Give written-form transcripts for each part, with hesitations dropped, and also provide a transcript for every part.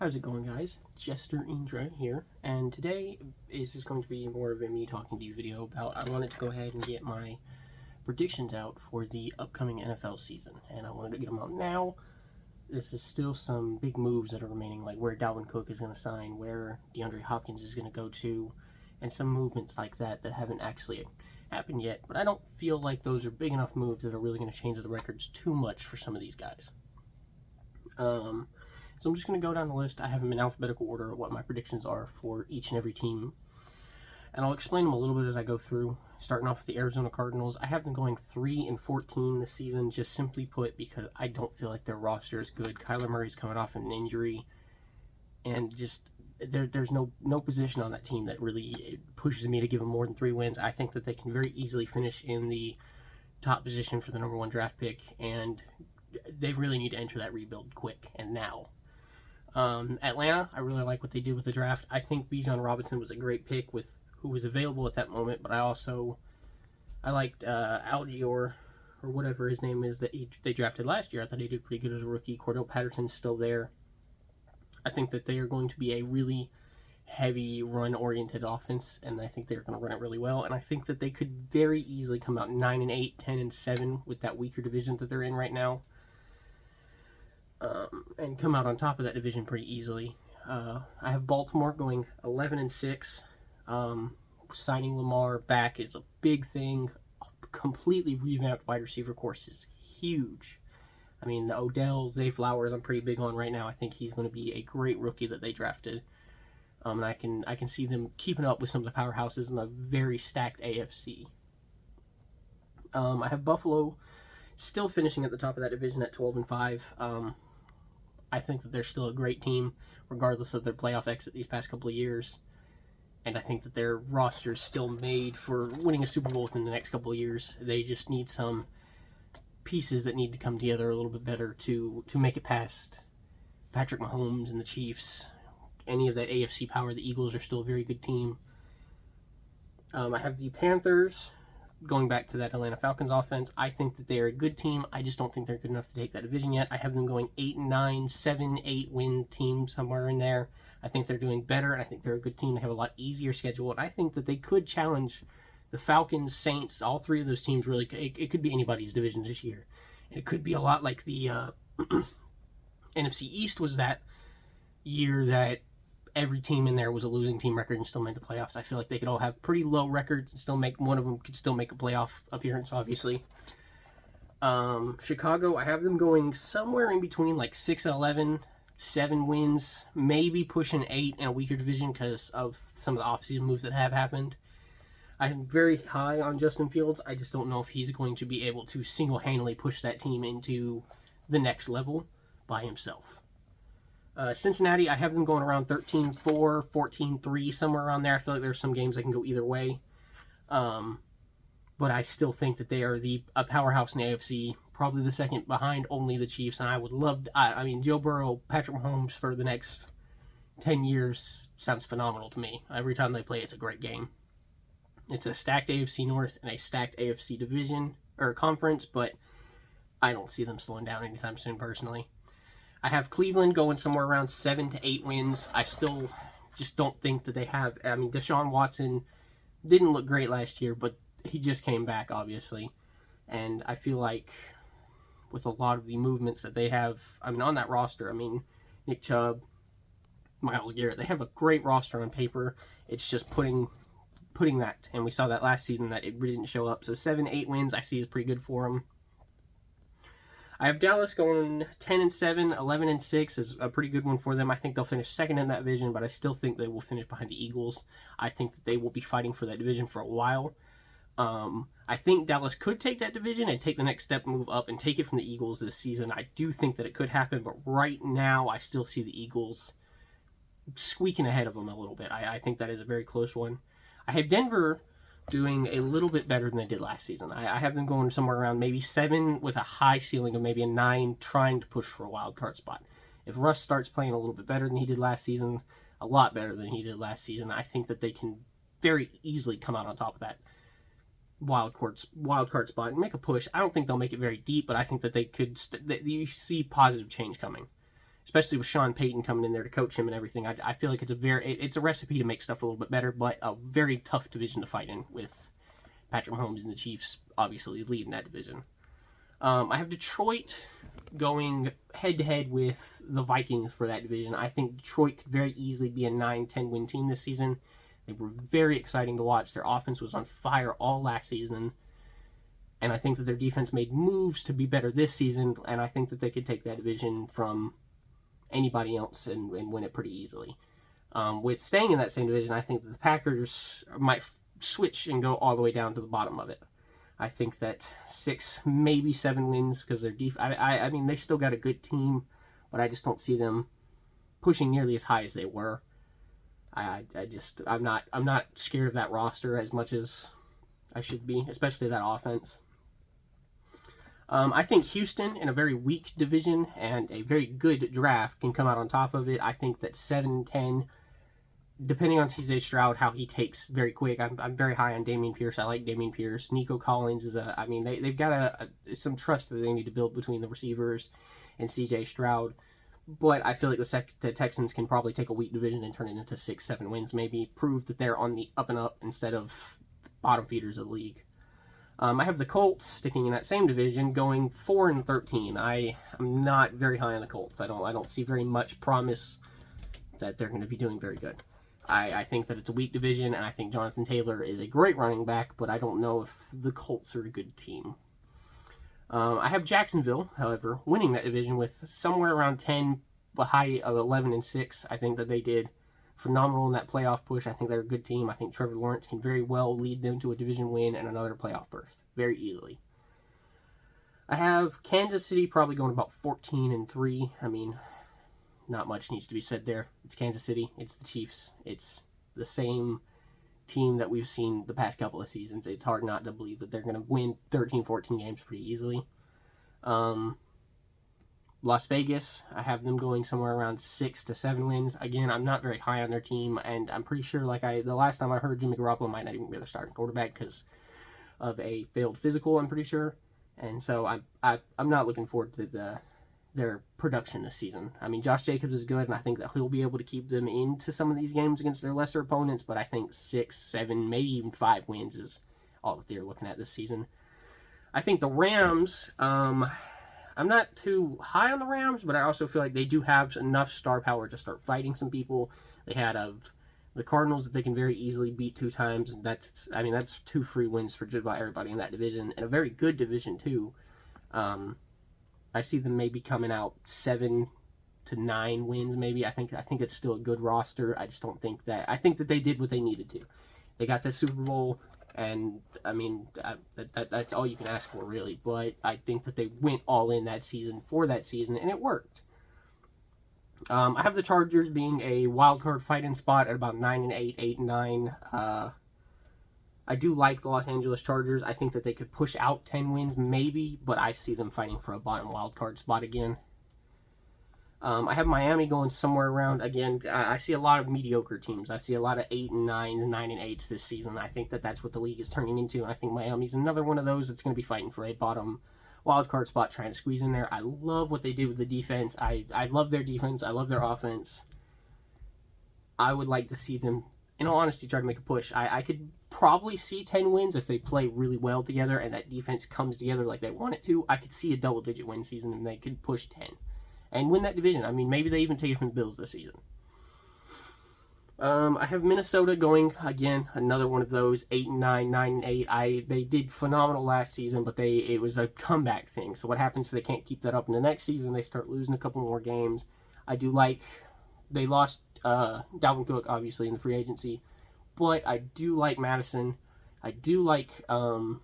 How's it going, guys? Jester Indra here, and today is just going to be more of a me talking to you video about I wanted to go ahead and get my predictions out for the upcoming NFL season, and I wanted to get them out now. This is still some big moves that are remaining, like where Dalvin Cook is going to sign, where DeAndre Hopkins is going to go to, and some movements like that haven't actually happened yet, but I don't feel like those are big enough moves that are really going to change the records too much for some of these guys. So I'm just going to go down the list. I have them in alphabetical order of what my predictions are for each and every team. And I'll explain them a little bit as I go through. Starting off with the Arizona Cardinals, I have them going 3-14 this season, just simply put, because I don't feel like their roster is good. Kyler Murray's coming off an injury, and just there's no position on that team that really pushes me to give them more than 3 wins. I think that they can very easily finish in the top position for the number 1 draft pick, and they really need to enter that rebuild quick and now. Atlanta, I really like what they did with the draft. I think Bijan Robinson was a great pick with who was available at that moment, but I liked Algier, or whatever his name is, that they drafted last year. I thought he did pretty good as a rookie. Cordell Patterson's still there. I think that they are going to be a really heavy run-oriented offense, and I think they're going to run it really well, and I think that they could very easily come out 9-8, 10-7 with that weaker division that they're in right now. And come out on top of that division pretty easily. I have Baltimore going 11-6. Signing Lamar back is a big thing. A completely revamped wide receiver course is huge. I mean, the Odell, Zay Flowers, I'm pretty big on right now. I think he's going to be a great rookie that they drafted. And I can see them keeping up with some of the powerhouses in a very stacked AFC. I have Buffalo still finishing at the top of that division at 12-5. I think that they're still a great team, regardless of their playoff exit these past couple of years. And I think that their roster's still made for winning a Super Bowl within the next couple of years. They just need some pieces that need to come together a little bit better to make it past Patrick Mahomes and the Chiefs. Any of that AFC power, the Eagles are still a very good team. I have the Panthers going back to that Atlanta Falcons offense. I think that they are a good team. I just don't think they're good enough to take that division yet. I have them going 8-9, 7-8 win team somewhere in there. I think they're doing better, and I think they're a good team. They have a lot easier schedule, and I think that they could challenge the Falcons, Saints, all 3 of those teams. Really, it could be anybody's division this year. And it could be a lot like the NFC East was that year that every team in there was a losing team record and still made the playoffs. I feel like they could all have pretty low records and still make one of them could still make a playoff appearance, obviously. Chicago, I have them going somewhere in between like 6-11, 7 wins, maybe pushing 8 in a weaker division because of some of the offseason moves that have happened. I'm very high on Justin Fields. I just don't know if he's going to be able to single-handedly push that team into the next level by himself. Cincinnati, I have them going around 13-4, 14-3, somewhere around there. I feel like there's some games that can go either way. But I still think that they are a powerhouse in the AFC, probably the second behind only the Chiefs. And I would love, Joe Burrow, Patrick Mahomes for the next 10 years sounds phenomenal to me. Every time they play, it's a great game. It's a stacked AFC North and a stacked AFC division, or conference, but I don't see them slowing down anytime soon, personally. I have Cleveland going somewhere around 7-8 wins. I still just don't think that they have. Deshaun Watson didn't look great last year, but he just came back, obviously. And I feel like with a lot of the movements that they have, on that roster, Nick Chubb, Myles Garrett, they have a great roster on paper. It's just putting that, and we saw that last season that it really didn't show up. So 7-8 wins I see is pretty good for them. I have Dallas going 10-7, 11-6 is a pretty good one for them. I think they'll finish second in that division, but I still think they will finish behind the Eagles. I think that they will be fighting for that division for a while. I think Dallas could take that division and take the next step, move up, and take it from the Eagles this season. I do think that it could happen, but right now I still see the Eagles squeaking ahead of them a little bit. I think that is a very close one. I have Denver doing a little bit better than they did last season. I have them going somewhere around maybe 7 with a high ceiling of maybe a 9, trying to push for a wild card spot. If Russ starts playing a little bit better than he did last season, a lot better than he did last season, I think that they can very easily come out on top of that wild card spot and make a push. I don't think they'll make it very deep, but I think that they could. That you see positive change coming. especially with Sean Payton coming in there to coach him and everything. I feel like it's a recipe to make stuff a little bit better, but a very tough division to fight in with Patrick Mahomes and the Chiefs obviously leading that division. I have Detroit going head-to-head with the Vikings for that division. I think Detroit could very easily be a 9-10 win team this season. They were very exciting to watch. Their offense was on fire all last season. And I think that their defense made moves to be better this season, and I think that they could take that division from anybody else and win it pretty easily. With staying in that same division, I think that the Packers might switch and go all the way down to the bottom of it. I think that 6, maybe 7 wins because their I mean, they still got a good team, but I just don't see them pushing nearly as high as they were. I'm not scared of that roster as much as I should be, especially that offense. I think Houston, in a very weak division and a very good draft, can come out on top of it. I think that 7-10, depending on TJ Stroud, how he takes very quick. I'm very high on Dameon Pierce. I like Dameon Pierce. Nico Collins is they've got some trust that they need to build between the receivers and CJ Stroud. But I feel like the Texans can probably take a weak division and turn it into 6-7 wins, maybe prove that they're on the up and up instead of bottom feeders of the league. I have the Colts sticking in that same division, going 4-13. I'm not very high on the Colts. I don't see very much promise that they're going to be doing very good. I think that it's a weak division, and I think Jonathan Taylor is a great running back, but I don't know if the Colts are a good team. I have Jacksonville, however, winning that division with somewhere around 10, a high of 11-6. I think that they did phenomenal in that playoff push. I think they're a good team. I think Trevor Lawrence can very well lead them to a division win and another playoff berth very easily. I have Kansas City probably going about 14-3. I mean, not much needs to be said there. It's Kansas City. It's the Chiefs. It's the same team that we've seen the past couple of seasons. It's hard not to believe that they're going to win 13, 14 games pretty easily. Las Vegas, I have them going somewhere around 6-7 wins. Again, I'm not very high on their team, and I'm pretty sure, the last time I heard, Jimmy Garoppolo might not even be their starting quarterback because of a failed physical, I'm pretty sure. And so I'm not looking forward to their production this season. I mean, Josh Jacobs is good, and I think that he'll be able to keep them into some of these games against their lesser opponents, but I think 6, 7, maybe even 5 wins is all that they're looking at this season. I think the Rams, I'm not too high on the Rams, but I also feel like they do have enough star power to start fighting some people. They had the Cardinals that they can very easily beat 2 times. That's 2 free wins for just about everybody in that division, and a very good division too. I see them maybe coming out 7-9 wins, maybe. I think it's still a good roster. I just don't think that. I think that they did what they needed to. They got the Super Bowl. And, I mean, that's all you can ask for, really. But I think that they went all in that season for that season, and it worked. I have the Chargers being a wild card fight-in spot at about 9-8, 8-9. I do like the Los Angeles Chargers. I think that they could push out 10 wins, maybe, but I see them fighting for a bottom wild card spot again. I have Miami going somewhere around, again, I see a lot of mediocre teams. I see a lot of 8-9s, 9-8s this season. I think that that's what the league is turning into, and I think Miami's another one of those that's going to be fighting for a bottom wildcard spot, trying to squeeze in there. I love what they did with the defense. I love their defense. I love their offense. I would like to see them, in all honesty, try to make a push. I could probably see 10 wins if they play really well together and that defense comes together like they want it to. I could see a double-digit win season and they could push 10. And win that division. I mean, maybe they even take it from the Bills this season. I have Minnesota going, again, another one of those 8-9, 9-8. They did phenomenal last season, but it was a comeback thing. So what happens if they can't keep that up in the next season? They start losing a couple more games. They lost Dalvin Cook, obviously, in the free agency. But I do like Madison. I do like the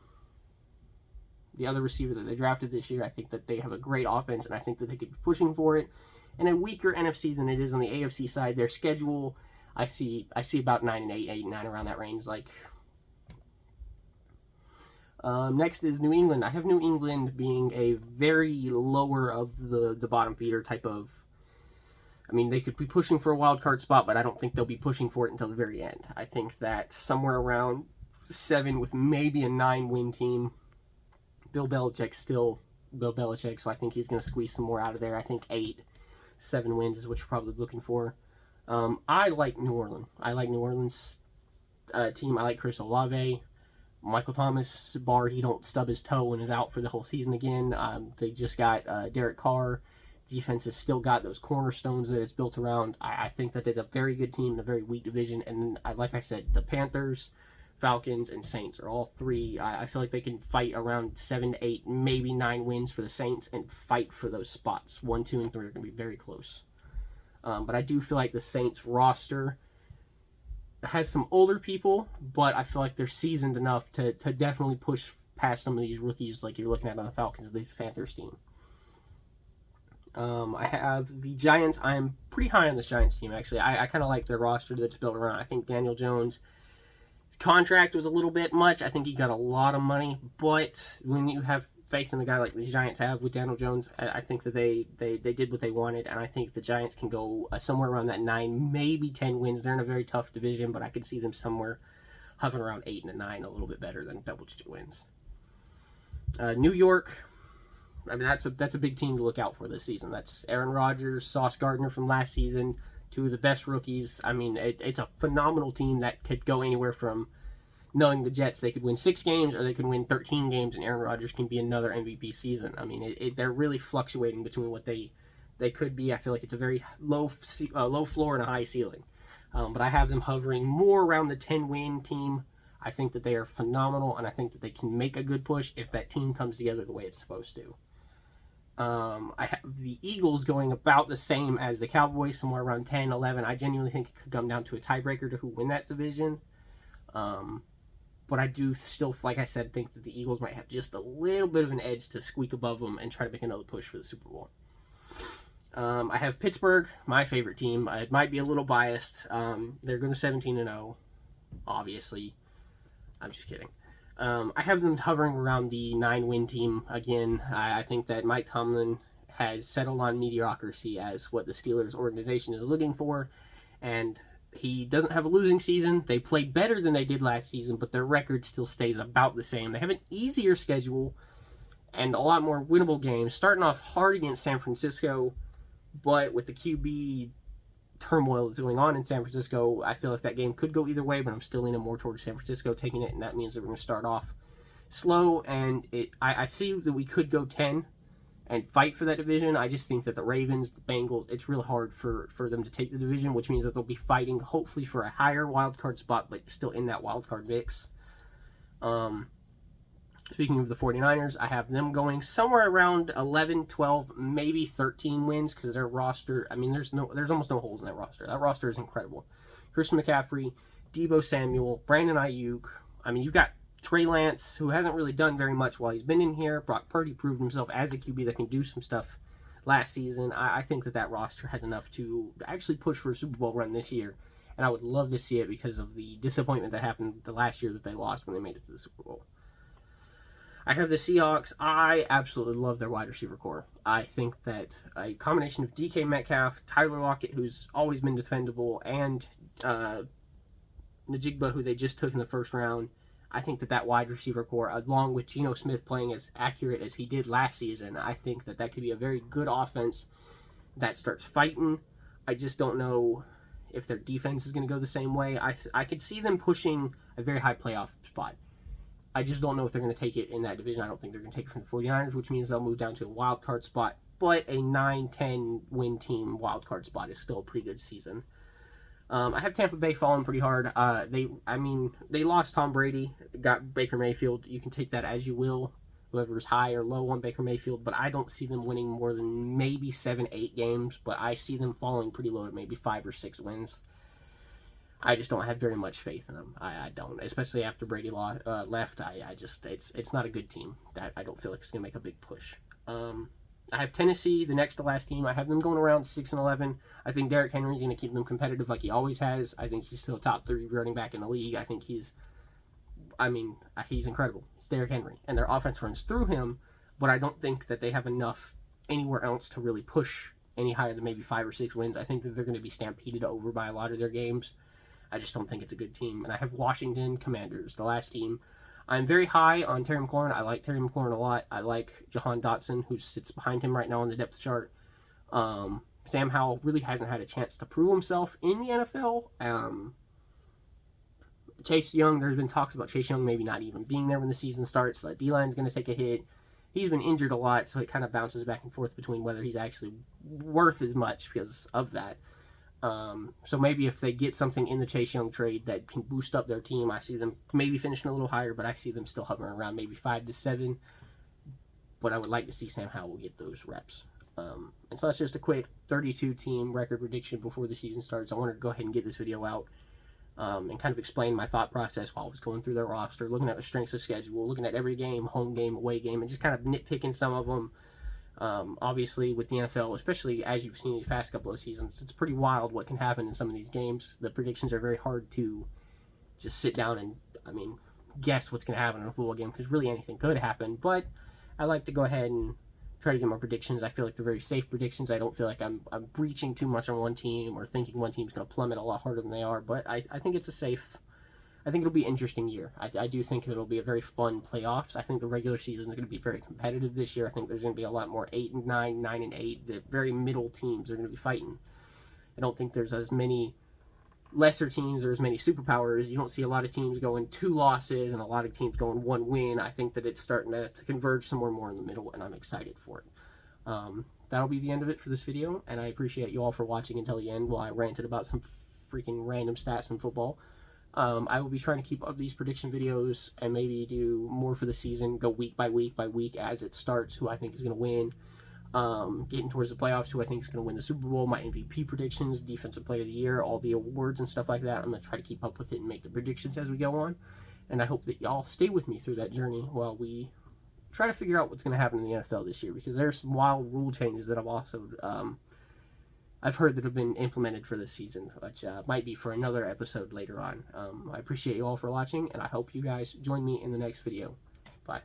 other receiver that they drafted this year. I think that they have a great offense, and I think that they could be pushing for it. And a weaker NFC than it is on the AFC side. Their schedule, I see about 9-8, 8-9 around that range. Next is New England. I have New England being a very lower of the bottom feeder type of. I mean, they could be pushing for a wild card spot, but I don't think they'll be pushing for it until the very end. I think that somewhere around 7 with maybe a 9-win team. Bill Belichick's still Bill Belichick, so I think he's going to squeeze some more out of there. I think 8 7 wins is what you're probably looking for. I like New Orleans. I like New Orleans team. I like Chris Olave. Michael Thomas, bar he don't stub his toe and is out for the whole season again. They just got Derek Carr. Defense has still got those cornerstones that it's built around. I think that it's a very good team in a very weak division. And like I said, the Panthers, Falcons, and Saints are all three. I feel like they can fight around 7 to 8, maybe 9 wins for the Saints and fight for those spots. 1, 2, and 3 are going to be very close. But I do feel like the Saints roster has some older people, but I feel like they're seasoned enough to definitely push past some of these rookies like you're looking at on the Falcons and the Panthers team. I have the Giants. I'm pretty high on this Giants team, actually. I kind of like their roster that's built around. I think Daniel Jones' contract was a little bit much. I think he got a lot of money, but when you have faith in the guy like the Giants have with Daniel Jones, I think that they did what they wanted, and I think the Giants can go somewhere around that 9, maybe 10 wins. They're in a very tough division, but I could see them somewhere hovering around 8 and 9, a little bit better than double-digit wins. New York, I mean, that's a big team to look out for this season. That's Aaron Rodgers, Sauce Gardner from last season, 2 of the best rookies. I mean, it's a phenomenal team that could go anywhere from knowing the Jets, they could win 6 games or they could win 13 games, and Aaron Rodgers can be another MVP season. I mean, they're really fluctuating between what they could be. I feel like it's a very low floor and a high ceiling. But I have them hovering more around the 10-win team. I think that they are phenomenal, and I think that they can make a good push if that team comes together the way it's supposed to. I have the Eagles going about the same as the Cowboys, somewhere around 10, 11. I genuinely think it could come down to a tiebreaker to who win that division. But I do still, like I said, think that the Eagles might have just a little bit of an edge to squeak above them and try to make another push for the Super Bowl. I have Pittsburgh, my favorite team. It might be a little biased. They're going to 17-0, obviously. I'm just kidding. I have them hovering around the 9-win team again. I think that Mike Tomlin has settled on mediocrity as what the Steelers organization is looking for, and he doesn't have a losing season. They played better than they did last season, but their record still stays about the same. They have an easier schedule and a lot more winnable games, starting off hard against San Francisco, but with the QB turmoil that's going on in San Francisco, I feel like that game could go either way, but I'm still leaning more towards San Francisco taking it, and that means that we're going to start off slow, and I see that we could go 10 and fight for that division. I just think that the Ravens, the Bengals, it's real hard for them to take the division, which means that they'll be fighting hopefully for a higher wildcard spot, but still in that wildcard mix. Speaking of the 49ers, I have them going somewhere around 11, 12, maybe 13 wins because their roster, I mean, there's almost no holes in that roster. That roster is incredible. Christian McCaffrey, Deebo Samuel, Brandon Ayuk. I mean, you've got Trey Lance, who hasn't really done very much while he's been in here. Brock Purdy proved himself as a QB that can do some stuff last season. I think that roster has enough to actually push for a Super Bowl run this year, and I would love to see it because of the disappointment that happened the last year that they lost when they made it to the Super Bowl. I have the Seahawks. I absolutely love their wide receiver core. I think that a combination of DK Metcalf, Tyler Lockett, who's always been dependable, and Najigba, who they just took in the first round, I think that wide receiver core, along with Geno Smith playing as accurate as he did last season, I think that could be a very good offense that starts fighting. I just don't know if their defense is going to go the same way. I could see them pushing a very high playoff spot. I just don't know if they're going to take it in that division. I don't think they're going to take it from the 49ers, which means they'll move down to a wild card spot. But a 9-10 win team wild card spot is still a pretty good season. I have Tampa Bay falling pretty hard. They lost Tom Brady, got Baker Mayfield. You can take that as you will, whoever's high or low on Baker Mayfield. But I don't see them winning more than maybe 7-8 games. But I see them falling pretty low to maybe 5 or 6 wins. I just don't have very much faith in them. I don't, especially after Brady left. It's not a good team. That I don't feel like it's gonna make a big push. I have Tennessee, the next to last team. I have them going around 6-11. I think Derrick Henry is gonna keep them competitive like he always has. I think he's still a top 3 running back in the league. I think he's incredible. It's Derrick Henry, and their offense runs through him. But I don't think that they have enough anywhere else to really push any higher than maybe 5 or 6 wins. I think that they're going to be stampeded over by a lot of their games. I just don't think it's a good team. And I have Washington Commanders, the last team. I'm very high on Terry McLaurin. I like Terry McLaurin a lot. I like Jahan Dotson, who sits behind him right now on the depth chart. Sam Howell really hasn't had a chance to prove himself in the NFL. Chase Young, there's been talks about Chase Young maybe not even being there when the season starts. The D-line's going to take a hit. He's been injured a lot, so it kind of bounces back and forth between whether he's actually worth as much because of that. So maybe if they get something in the Chase Young trade that can boost up their team, I see them maybe finishing a little higher, but I see them still hovering around maybe 5 to 7. But I would like to see Sam Howell get those reps. And so that's just a quick 32-team record prediction before the season starts. I wanted to go ahead and get this video out and kind of explain my thought process while I was going through their roster, looking at the strengths of schedule, looking at every game, home game, away game, and just kind of nitpicking some of them. Obviously, with the NFL, especially as you've seen these past couple of seasons, it's pretty wild what can happen in some of these games. The predictions are very hard to just sit down and, guess what's going to happen in a football game because really anything could happen. But I like to go ahead and try to get my predictions. I feel like they're very safe predictions. I don't feel like I'm breaching too much on one team or thinking one team's going to plummet a lot harder than they are. But I think it's a safe. I think it'll be an interesting year. I do think it'll be a very fun playoffs. I think the regular season is going to be very competitive this year. I think there's going to be a lot more 8-9, 9-8. The very middle teams are going to be fighting. I don't think there's as many lesser teams or as many superpowers. You don't see a lot of teams going 2 losses and a lot of teams going 1 win. I think that it's starting to converge somewhere more in the middle, and I'm excited for it. That'll be the end of it for this video, and I appreciate you all for watching until the end while I ranted about some freaking random stats in football. I will be trying to keep up these prediction videos and maybe do more for the season, go week by week as it starts, who I think is going to win. Getting towards the playoffs, who I think is going to win the Super Bowl, my MVP predictions, Defensive Player of the Year, all the awards and stuff like that. I'm going to try to keep up with it and make the predictions as we go on. And I hope that y'all stay with me through that journey while we try to figure out what's going to happen in the NFL this year, because there's some wild rule changes that I've heard that have been implemented for this season, which might be for another episode later on. I appreciate you all for watching, and I hope you guys join me in the next video. Bye.